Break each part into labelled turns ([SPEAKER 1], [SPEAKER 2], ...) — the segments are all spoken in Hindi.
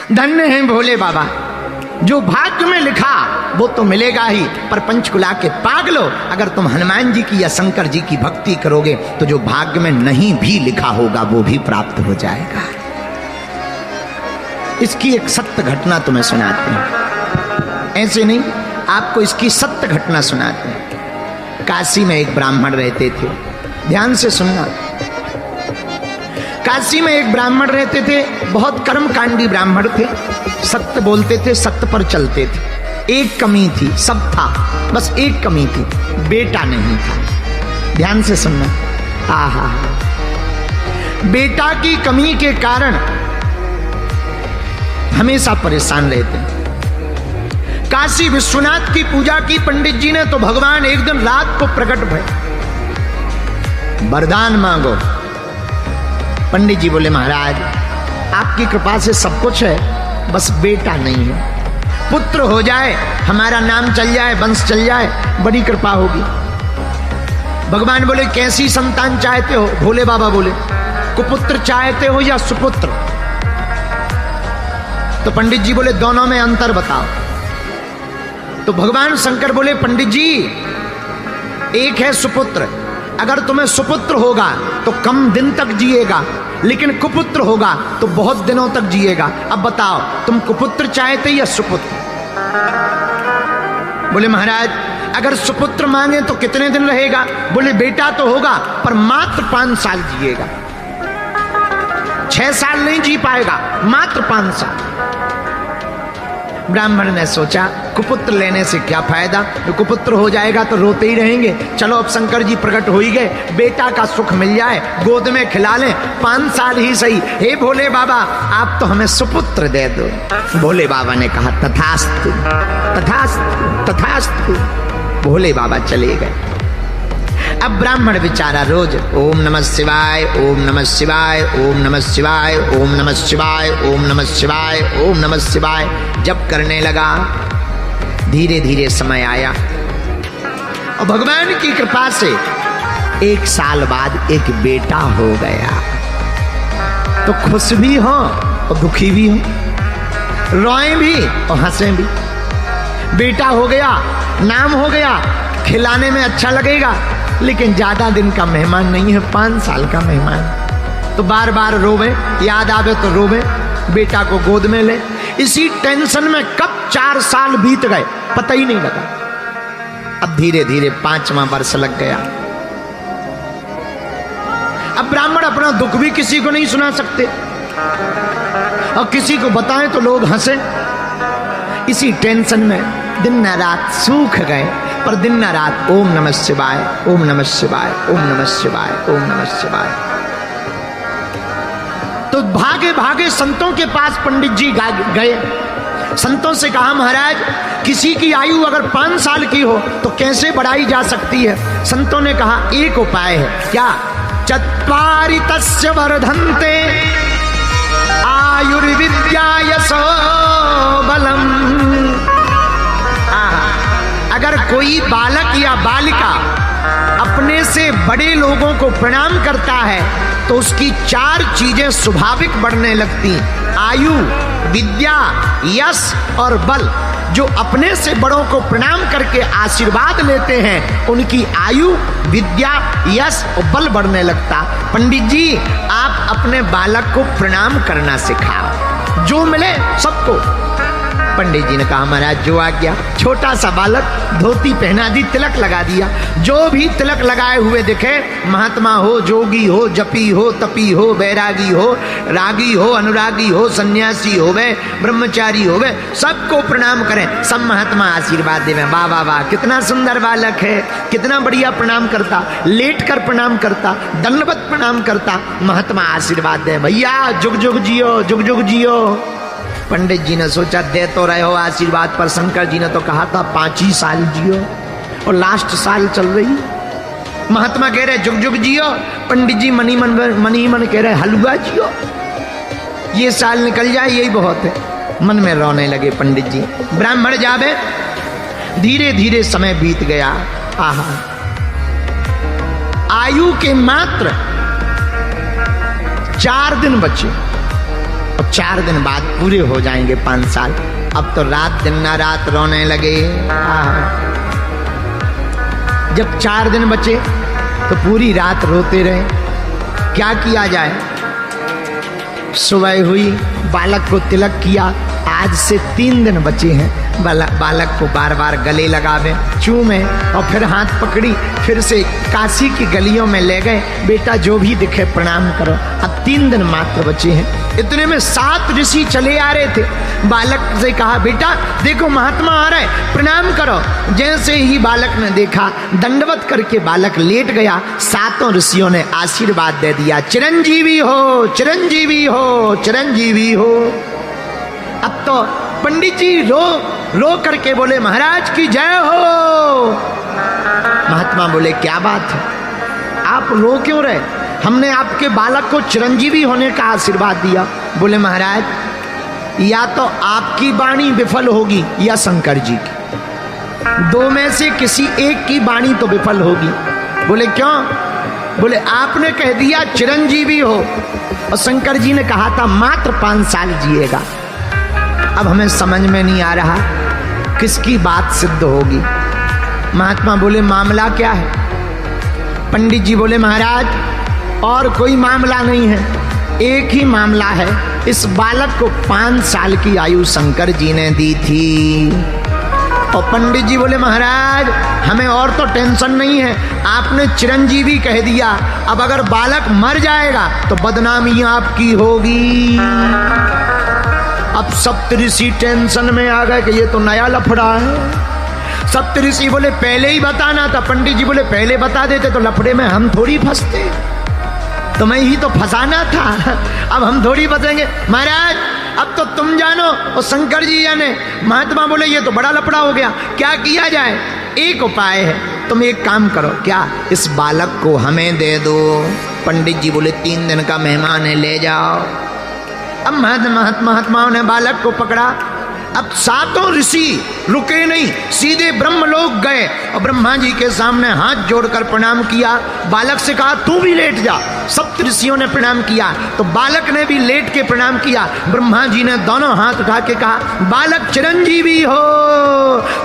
[SPEAKER 1] धन्य हैं भोले बाबा, जो भाग्य में लिखा वो तो मिलेगा ही, पर पंचकुला के पागलो, अगर तुम हनुमान जी की या शंकर जी की भक्ति करोगे तो जो भाग्य में नहीं भी लिखा होगा वो भी प्राप्त हो जाएगा। इसकी एक सत्य घटना तुम्हें सुनाते हैं, ऐसे नहीं, आपको इसकी सत्य घटना सुनाते हैं। काशी में एक ब्राह्मण रहते थे, ध्यान से सुनना। काशी में एक ब्राह्मण रहते थे, बहुत कर्मकांडी ब्राह्मण थे, सत्य बोलते थे, सत्य पर चलते थे। एक कमी थी, सब था, बस एक कमी थी, बेटा नहीं था। ध्यान से सुनना। आहा, बेटा की कमी के कारण हमेशा परेशान रहते। काशी विश्वनाथ की पूजा की पंडित जी ने, तो भगवान एक दिन रात को प्रकट भय, वरदान मांगो। पंडित जी बोले महाराज आपकी कृपा से सब कुछ है, बस बेटा नहीं है, पुत्र हो जाए, हमारा नाम चल जाए, वंश चल जाए, बड़ी कृपा होगी। भगवान बोले कैसी संतान चाहते हो? भोले बाबा बोले कुपुत्र चाहते हो या सुपुत्र? तो पंडित जी बोले दोनों में अंतर बताओ। तो भगवान शंकर बोले पंडित जी एक है सुपुत्र, अगर तुम्हें सुपुत्र होगा तो कम दिन तक जिएगा, लेकिन कुपुत्र होगा तो बहुत दिनों तक जिएगा। अब बताओ तुम कुपुत्र चाहते या सुपुत्र? बोले महाराज अगर सुपुत्र मांगे तो कितने दिन रहेगा? बोले बेटा तो होगा पर मात्र 5 साल जिएगा, 6 साल नहीं जी पाएगा, मात्र 5 साल। ब्राह्मण ने सोचा कुपुत्र लेने से क्या फायदा, तो कुपुत्र हो जाएगा तो रोते ही रहेंगे, चलो अब शंकर जी प्रकट हो ही गए, बेटा का सुख मिल जाए, गोद में खिला लें, 5 साल ही सही। हे भोले बाबा आप तो हमें सुपुत्र दे दो। भोले बाबा ने कहा तथास्तु तथास्तु तथास्तु। भोले बाबा चले गए। अब ब्राह्मण बेचारा रोज ओम नमः शिवाय, ओम नमः शिवाय, ओम नमः शिवाय, ओम नमः शिवाय, ओम नमः शिवाय, ओम नमः शिवाय जप करने लगा। धीरे धीरे समय आया और भगवान की कृपा से 1 साल बाद एक बेटा हो गया। तो खुश भी हो और दुखी भी हो, रोए भी और हंसे भी। बेटा हो गया, नाम हो गया, खिलाने में अच्छा लगेगा, लेकिन ज्यादा दिन का मेहमान नहीं है, 5 साल का मेहमान। तो बार बार रोवे, याद आवे तो रोवे, बेटा को गोद में ले। इसी टेंशन में कब 4 साल बीत गए पता ही नहीं लगा। अब धीरे धीरे 5वां वर्ष लग गया। अब ब्राह्मण अपना दुख भी किसी को नहीं सुना सकते और किसी को बताएं तो लोग हंसे। इसी टेंशन में दिन न रात सूख गए, पर दिन न रात ओम नमः शिवाय, ओम नमः शिवाय, ओम नमः शिवाय, ओम नमः शिवाय। तो भागे भागे संतों के पास पंडित जी गए। संतों से कहा महाराज किसी की आयु अगर 5 साल की हो तो कैसे बढ़ाई जा सकती है? संतों ने कहा एक उपाय है। क्या? चत्वारि तस्य वर्धन्ते आयुर्विद्या यशो बलम। अगर कोई बालक या बालिका अपने से बड़े लोगों को प्रणाम करता है तो उसकी 4 चीजें स्वाभाविक बढ़ने लगती, आयु, विद्या, यश और बल। जो अपने से बड़ों को प्रणाम करके आशीर्वाद लेते हैं उनकी आयु, विद्या, यश और बल बढ़ने लगता। पंडित जी आप अपने बालक को प्रणाम करना सिखाओ, जो मिले सबको। पंडित जी ने कहा महाराज जो आ गया। छोटा सा बालक, धोती पहना दी, तिलक लगा दिया। जो भी तिलक लगाए हुए दिखे, महात्मा हो, जोगी हो, जपी हो, तपी हो, बैरागी हो, रागी हो, अनुरागी हो, सन्यासी हो वे, ब्रह्मचारी हो वे, सबको प्रणाम करें। सब महात्मा आशीर्वाद देवे। वाह वाह वाह कितना सुंदर बालक है, कितना बढ़िया प्रणाम करता, लेट कर प्रणाम करता, दंडवत प्रणाम करता। महात्मा आशीर्वाद दे, भैया जुग जुग जियो, जुग जुग जियो। पंडित जी ने सोचा दे तो रहे हो आशीर्वाद, पर शंकर जी ने तो कहा था 5 ही साल जियो और लास्ट साल चल रही। महात्मा कह रहे जुग जुग जियो, पंडित जी मनी मन कह रहे हलवा जियो, ये साल निकल जाए यही बहुत है। मन में रोने लगे पंडित जी। ब्राह्मण जावे, धीरे धीरे समय बीत गया। आहा, आयु के मात्र 4 दिन बचे। और 4 दिन बाद पूरे हो जाएंगे 5 साल। अब तो रात दिन ना रात रोने लगे। जब 4 दिन बचे तो पूरी रात रोते रहे। क्या किया जाए? सुबह हुई, बालक को तिलक किया। आज से 3 दिन बचे हैं। बालक को बार बार गले लगावे, चूमे और फिर हाथ पकड़ी, फिर से काशी की गलियों में ले गए। बेटा जो भी दिखे प्रणाम करो। अब 3 दिन मात्र बचे हैं। इतने में 7 ऋषि चले आ रहे थे। बालक से कहा, बेटा देखो महात्मा आ रहे, प्रणाम करो। जैसे ही बालक ने देखा, दंडवत करके बालक लेट गया। 7 ऋषियों ने आशीर्वाद दे दिया, चिरंजीवी हो, चिरंजीवी हो, चिरंजीवी हो। अब तो पंडित जी रो करके बोले, महाराज की जय हो। महात्मा बोले, क्या बात है, आप रो क्यों रहे? हमने आपके बालक को चिरंजीवी होने का आशीर्वाद दिया। बोले, महाराज या तो आपकी वाणी विफल होगी या शंकर जी की, 2 में से किसी एक की वाणी तो विफल होगी। बोले, क्यों? बोले, आपने कह दिया चिरंजीवी हो और शंकर जी ने कहा था मात्र 5 साल जिएगा। अब हमें समझ में नहीं आ रहा किसकी बात सिद्ध होगी। महात्मा बोले, मामला क्या है? पंडित जी बोले, महाराज और कोई मामला नहीं है, एक ही मामला है। इस बालक को 5 साल की आयु शंकर जी ने दी थी। और पंडित जी बोले, महाराज हमें और तो टेंशन नहीं है, आपने चिरंजीवी कह दिया। अब अगर बालक मर जाएगा तो बदनामी आपकी होगी। अब सप्तऋषि टेंशन में आ गए कि ये तो नया लफड़ा है। सप्तऋषि बोले, पहले ही बताना था। पंडित जी बोले, पहले बता देते तो लफड़े में हम थोड़ी फंसते, तुम्हें ही तो फंसाना था, अब हम थोड़ी फंसेंगे। महाराज अब तो तुम जानो और शंकर जी जाने। महात्मा बोले, ये तो बड़ा लफड़ा हो गया, क्या किया जाए? एक उपाय है, तुम एक काम करो। क्या? इस बालक को हमें दे दो। पंडित जी बोले, 3 दिन का मेहमान है, ले जाओ। अब महात्माओं ने बालक को पकड़ा। अब 7 ऋषि रुके नहीं, सीधे ब्रह्मलोक गए और ब्रह्मा जी के सामने हाथ जोड़कर प्रणाम किया। बालक से कहा, तू भी लेट जा। सप्त ऋषियों ने प्रणाम किया तो बालक ने भी लेट के प्रणाम किया। ब्रह्मा जी ने दोनों हाथ उठा के कहा, बालक चिरंजीवी हो,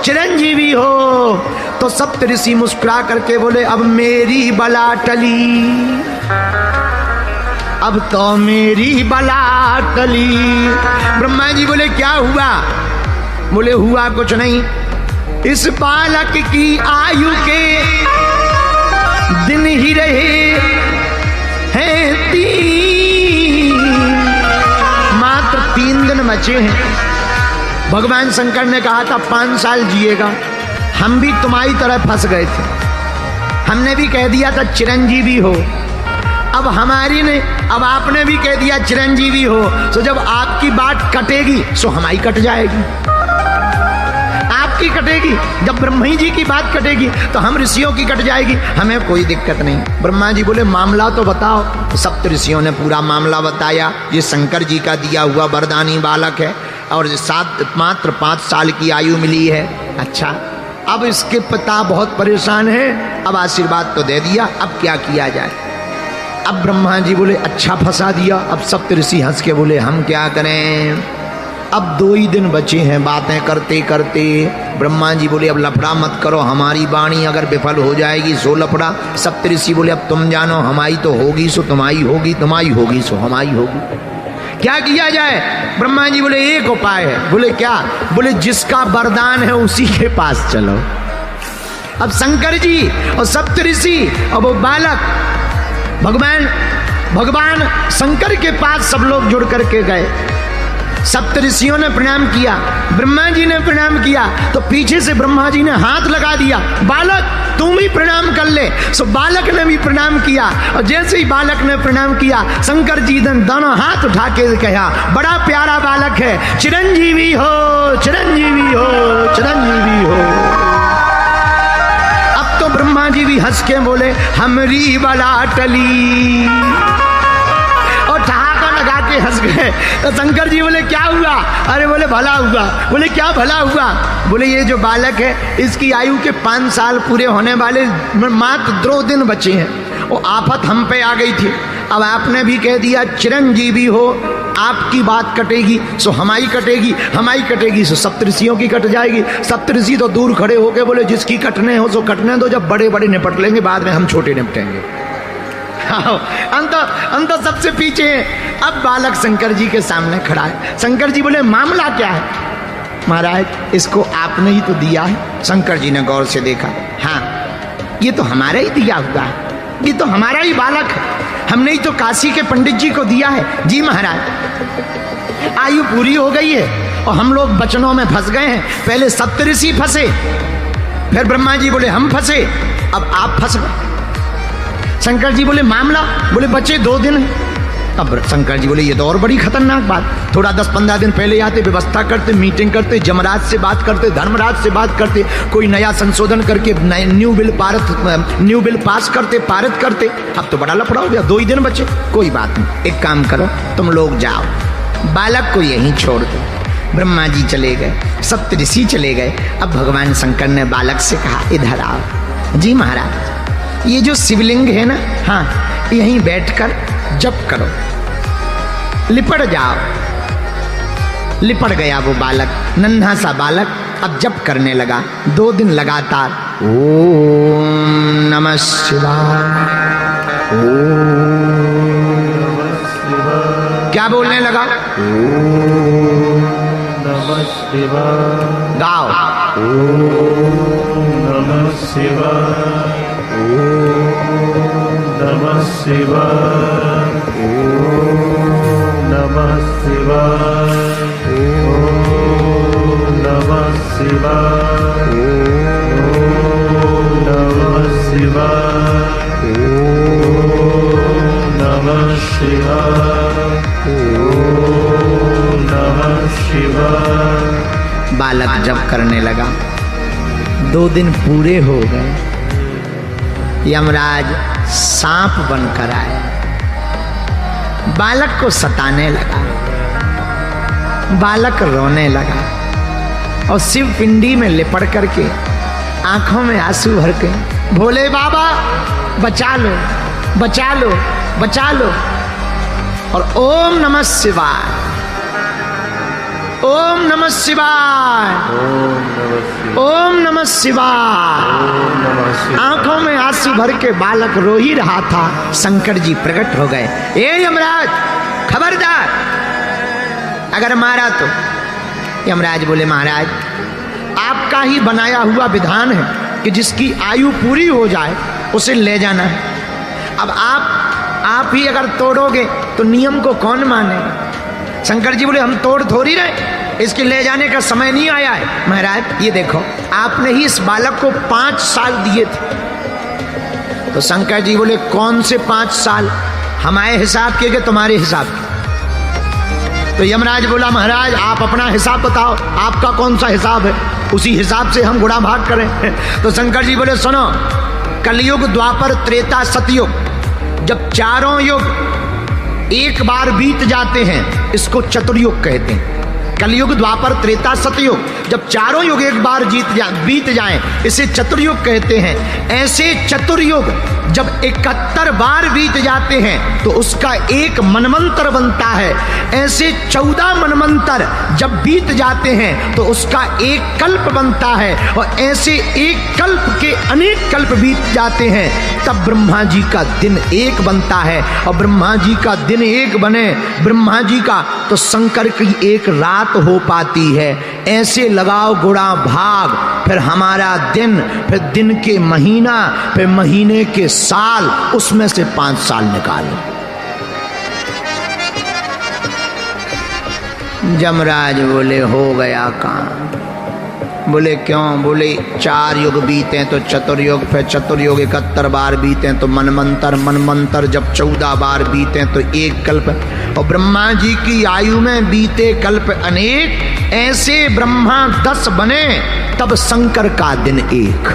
[SPEAKER 1] चिरंजीवी हो। तो सप्त ऋषि मुस्कुरा करके बोले, अब मेरी बला टली, अब तो मेरी बला टली। ब्रह्मा जी बोले, क्या हुआ? बोले, हुआ कुछ नहीं, इस बालक की आयु के दिन ही रहे हैं 3, मात्र 3 दिन बचे हैं। भगवान शंकर ने कहा था 5 साल जिएगा। हम भी तुम्हारी तरह फंस गए थे, हमने भी कह दिया था चिरंजीवी हो। अब अब आपने भी कह दिया चिरंजीवी हो, तो जब आपकी बात कटेगी सो हमारी कट जाएगी। आपकी कटेगी, जब ब्रह्मा जी की बात कटेगी तो हम ऋषियों की कट जाएगी, हमें कोई दिक्कत नहीं। ब्रह्मा जी बोले, मामला तो बताओ। सप्त ऋषियों ने पूरा मामला बताया। ये शंकर जी का दिया हुआ वरदानी बालक है और मात्र 5 साल की आयु मिली है। अच्छा, अब इसके पिता बहुत परेशान हैं। अब आशीर्वाद तो दे दिया, अब क्या किया जाए? अब ब्रह्मा जी बोले, अच्छा फंसा दिया। अब सप्त ऋषि हंस के बोले, हम क्या करें? अब 2 ही दिन बचे हैं बातें करते करते। ब्रह्मा जी बोले, अब लफड़ा मत करो, हमारी वाणी अगर विफल हो जाएगी सो लफड़ा। सप्त ऋषि बोले, अब तुम जानो, हमारी तो होगी सो तुम्हारी होगी, तुम्हारी होगी सो हमारी होगी। क्या किया जाए? ब्रह्मा जी बोले, एक उपाय है। बोले, क्या? बोले, जिसका वरदान है उसी के पास चलो। अब शंकर जी और सप्त ऋषि और वो बालक भगवान शंकर के पास सब लोग जुड़ करके गए। सप्त ऋषियों ने प्रणाम किया, ब्रह्मा जी ने प्रणाम किया, तो पीछे से ब्रह्मा जी ने हाथ लगा दिया, बालक तुम भी प्रणाम कर ले। सो बालक ने भी प्रणाम किया और जैसे ही बालक ने प्रणाम किया, शंकर जी ने दोनों हाथ उठा के कहा, बड़ा प्यारा बालक है, चिरंजीवी हो, चिरंजीवी हो, चिरंजीवी हो। अब तो ब्रह्मा जी भी हंस के बोले, हमरी बला टली, और ठहाका लगा के हंस गए। तो शंकर जी बोले, क्या हुआ? अरे बोले, भला हुआ। बोले, क्या भला हुआ? बोले, ये जो बालक है इसकी आयु के 5 साल पूरे होने वाले मात्र 2 दिन बचे हैं। वो आफत हम पे आ गई थी, अब आपने भी कह दिया चिरंजीवी हो, आपकी बात कटेगी सो हमारी कटेगी, हमारी कटेगी सो सप्तऋषियों की कट जाएगी। सप्तऋषि तो दूर खड़े होके बोले जिसकी कटने हो सो कटने दो, जब बड़े बड़े निपट लेंगे बाद में हम छोटे निपटेंगे। अंत सबसे पीछे है। अब बालक शंकर जी के सामने खड़ा है। शंकर जी बोले मामला क्या है? महाराज इसको आपने ही तो दिया है। शंकर जी ने गौर से देखा, हाँ ये तो हमारा ही दिया हुआ है, ये तो हमारा ही बालक है, हमने ही तो काशी के पंडित जी को दिया है। जी महाराज आयु पूरी हो गई है और हम लोग बचनों में फंस गए हैं। पहले सप्तऋषि फंसे, फिर ब्रह्मा जी बोले हम फंसे, अब आप फंस गए। शंकर जी बोले मामला, बोले बचे 2 दिन है। अब शंकर जी बोले ये तो और बड़ी खतरनाक बात, थोड़ा 10-15 दिन पहले आते, व्यवस्था करते, मीटिंग करते, जमराज से बात करते, धर्मराज से बात करते, कोई नया संशोधन करके न्यू बिल पास करते, पारित करते। अब तो बड़ा लफड़ा हो गया, 2 ही दिन बचे। कोई बात नहीं, एक काम करो तुम लोग जाओ, बालक को यहीं छोड़ दो। ब्रह्मा जी चले गए, सप्तऋषि चले गए। अब भगवान शंकर ने बालक से कहा इधर आओ। जी महाराज ये जो शिवलिंग है ना, हाँ यहीं बैठकर जप करो, लिपट जाओ। लिपट गया वो बालक, नन्हा सा बालक, अब जप करने लगा 2 दिन लगातार। ओम नमः शिवाय, क्या बोलने लगा?
[SPEAKER 2] ओम नमः शिवाय।
[SPEAKER 1] गाओ।
[SPEAKER 2] ओम नमः शिवाय, नमः शिवाय, ओम नमः शिवाय, ओम नमः शिवाय, ओम नमः शिवाय, ओम नमः शिवाय, ओम नमः शिवाय।
[SPEAKER 1] बालक जप करने लगा। 2 दिन पूरे हो गए। यमराज सांप बनकर आए, बालक को सताने लगा। बालक रोने लगा और शिव पिंडी में लिपट करके आंखों में आंसू भर के, भोले बाबा बचा लो, बचा लो, बचा लो। और ओम नमः शिवाय, ओम नमः शिवाय, ओम नमः शिवाय। आंखों में आंसू भर के बालक रो ही रहा था। शंकर जी प्रकट हो गए। ए यमराज खबरदार, अगर मारा तो। यमराज बोले महाराज आपका ही बनाया हुआ विधान है कि जिसकी आयु पूरी हो जाए उसे ले जाना है। अब आप ही अगर तोड़ोगे तो नियम को कौन मानेगा? शंकर जी बोले हम तोड़ थोड़ी रहे, इसके ले जाने का समय नहीं आया है। महाराज ये देखो आपने ही इस बालक को 5 साल दिए थे। तो शंकर जी बोले कौन से 5 साल? हमारे हिसाब के तुम्हारे हिसाब के? तो यमराज बोला महाराज आप अपना हिसाब बताओ, आपका कौन सा हिसाब है, उसी हिसाब से हम गुणा भाग करें। तो शंकर जी बोले सुनो, कलयुग, द्वापर, त्रेता, सतयुग, जब चारों युग एक बार बीत जाते हैं इसको चतुर्युग कहते हैं। कलयुग, द्वापर, त्रेता, सतयुग, जब चारों युग एक बार बीत जाएं इसे चतुर्युग कहते हैं। ऐसे चतुर्युग जब 71 बार बीत जाते हैं तो उसका एक मनमंत्र बनता है। ऐसे 14 मनमंत्र जब बीत जाते हैं तो उसका एक कल्प बनता है। और ऐसे एक कल्प के अनेक कल्प बीत जाते हैं तब ब्रह्मा जी का दिन एक बनता है। और ब्रह्मा जी का दिन एक बने ब्रह्मा जी का तो शंकर की एक रात हो पाती है। ऐसे लगाओ गुणा भाग, फिर हमारा दिन, फिर दिन के महीना, फिर महीने के साल, उसमें से 5 साल निकालो। जमराज बोले हो गया काम। बोले क्यों? बोले 4 युग बीते तो चतुर्युग, फिर चतुर्युग 71 बार बीते तो मनमंत्र, मनमंत्र जब 14 बार बीते तो एक कल्प। और ब्रह्मा जी की आयु में बीते कल्प अनेक। ऐसे ब्रह्मा 10 बने तब शंकर का दिन एक।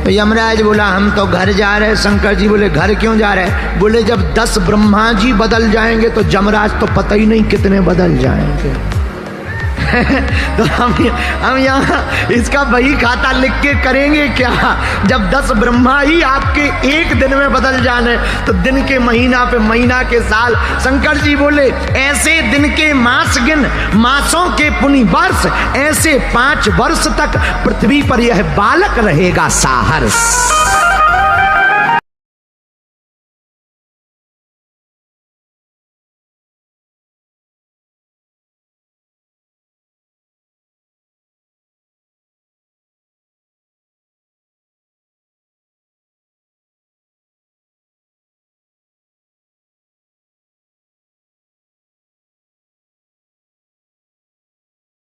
[SPEAKER 1] तो यमराज बोला हम तो घर जा रहे। शंकर जी बोले घर क्यों जा रहे? बोले जब 10 ब्रह्मा जी बदल जाएंगे तो जमराज तो पता ही नहीं कितने बदल जाएंगे। तो हम यहाँ इसका बही खाता लिख के करेंगे क्या? जब 10 ब्रह्मा ही आपके एक दिन में बदल जाने तो दिन के महीना पे महीना के साल। शंकर जी बोले ऐसे दिन के मास गिन, मासों के पुनि वर्ष, ऐसे 5 वर्ष तक पृथ्वी पर यह बालक रहेगा साहर्ष।